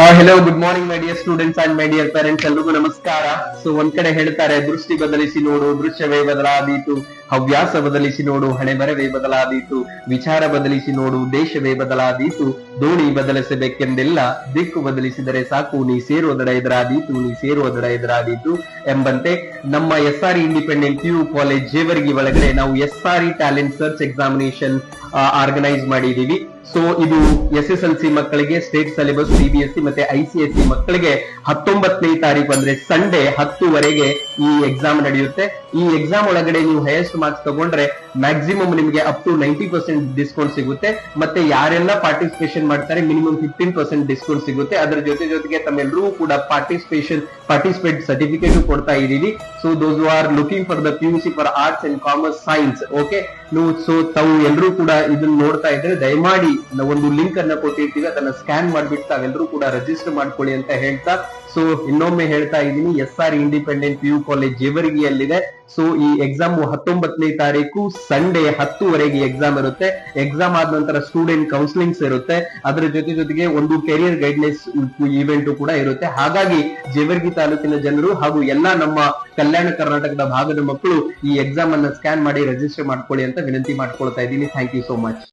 Hello good morning my dear students and my dear parents, ಎಲ್ರಿಗೂ ನಮಸ್ಕಾರ. So ಒಂದ್ ಕಡೆ ಹೇಳ್ತಾರೆ, ದೃಷ್ಟಿ ಬದಲಿಸಿ ನೋಡು, ದೃಶ್ಯವೇ ಬದಲಾದೀತು, ಹವ್ಯಾಸ ಬದಲಿಸಿ ನೋಡು, ಹಣೆ ಬರವೇ ಬದಲಾದೀತು, ವಿಚಾರ ಬದಲಿಸಿ ನೋಡು, ದೇಶವೇ ಬದಲಾದೀತು, ದೋಣಿ ಬದಲಿಸಬೇಕೆಂದಿಲ್ಲ, ದಿಕ್ಕು ಬದಲಿಸಿದರೆ ಸಾಕು, ನೀ ಸೇರುವ ದಡ ಎದುರಾದೀತು, ನೀ ಸೇರುವ ದಡ ಎದುರಾದೀತು ಎಂಬಂತೆ ನಮ್ಮ SRE independent PU college Jevargi ಒಳಗಡೆ ನಾವು SRE talent search examination organise ಮಾಡಿದೀವಿ. ಸೊ ಇದು SSLC ಮಕ್ಕಳಿಗೆ ಸ್ಟೇಟ್ ಸಿಲೆಬಸ್, CBSE ಮತ್ತೆ ICSE ಮಕ್ಕಳಿಗೆ 19ನೇ ತಾರೀಕು ಅಂದ್ರೆ ಸಂಡೇ 10ವರೆಗೆ ಈ ಎಕ್ಸಾಮ್ ನಡೆಯುತ್ತೆ. ಈ ಎಕ್ಸಾಮ್ ಒಳಗಡೆ ನೀವು ಹೈಯೆಸ್ಟ್ ಮಾರ್ಕ್ಸ್ ತಗೊಂಡ್ರೆ ಮ್ಯಾಕ್ಸಿಮಮ್ ನಿಮಗೆ ಅಪ್ ಟು 90% ಡಿಸ್ಕೌಂಟ್ ಸಿಗುತ್ತೆ. ಮತ್ತೆ ಯಾರೆಲ್ಲ ಪಾರ್ಟಿಸಿಪೇಷನ್ ಮಾಡ್ತಾರೆ ಮಿನಿಮಮ್ 15% ಡಿಸ್ಕೌಂಟ್ ಸಿಗುತ್ತೆ. ಅದರ ಜೊತೆಗೆ ತಮ್ಮೆಲ್ಲರೂ ಕೂಡ ಪಾರ್ಟಿಸಿಪೇಟ್ ಸರ್ಟಿಫಿಕೇಟ್ ಕೊಡ್ತಾ ಇದೀವಿ. So those are looking for the PUC for arts and commerce science. Okay, so ತಾವು ಎಲ್ಲರೂ ಕೂಡ ಇದನ್ನ ನೋಡ್ತಾ ಇದ್ರೆ ದಯಮಾಡಿ ನಾವು ಒಂದು ಲಿಂಕ್ ಅನ್ನ ಕೊಟ್ಟಿರ್ತೀವಿ, ಅದನ್ನ ಸ್ಕ್ಯಾನ್ ಮಾಡ್ಬಿಟ್ಟು ತಾವೆಲ್ಲರೂ ಕೂಡ ರಿಜಿಸ್ಟರ್ ಮಾಡ್ಕೊಳ್ಳಿ ಅಂತ ಹೇಳ್ತಾ, ಸೊ ಇನ್ನೊಮ್ಮೆ ಹೇಳ್ತಾ ಇದ್ದೀನಿ, SRE ಇಂಡಿಪೆಂಡೆಂಟ್ PU ಕಾಲೇಜ್ ಜೇವರ್ಗಿಯಲ್ಲಿದೆ. ಸೊ ಈ ಎಕ್ಸಾಮ್ 19ನೇ ತಾರೀಕು ಸಂಡೇ 10ವರೆಗೆ ಎಕ್ಸಾಮ್ ಇರುತ್ತೆ. ಎಕ್ಸಾಮ್ ಆದ ನಂತರ ಸ್ಟೂಡೆಂಟ್ ಕೌನ್ಸಿಲಿಂಗ್ಸ್ ಇರುತ್ತೆ. ಅದರ ಜೊತೆಗೆ ಒಂದು ಕೆರಿಯರ್ ಗೈಡ್ನೆಸ್ ಇವೆಂಟ್ ಕೂಡ ಇರುತ್ತೆ. ಹಾಗಾಗಿ ಜೇವರ್ಗಿ ತಾಲೂಕಿನ ಜನರು ಹಾಗೂ ಎಲ್ಲಾ ನಮ್ಮ ಕಲ್ಯಾಣ ಕರ್ನಾಟಕದ ಭಾಗದ ಮಕ್ಕಳು ಈ ಎಕ್ಸಾಮ್ ಅನ್ನ ಸ್ಕ್ಯಾನ್ ಮಾಡಿ ರಿಜಿಸ್ಟರ್ ಮಾಡ್ಕೊಳ್ಳಿ ಅಂತ ವಿನಂತಿ ಮಾಡ್ಕೊಳ್ತಾ ಇದ್ದೀನಿ. Thank you so much.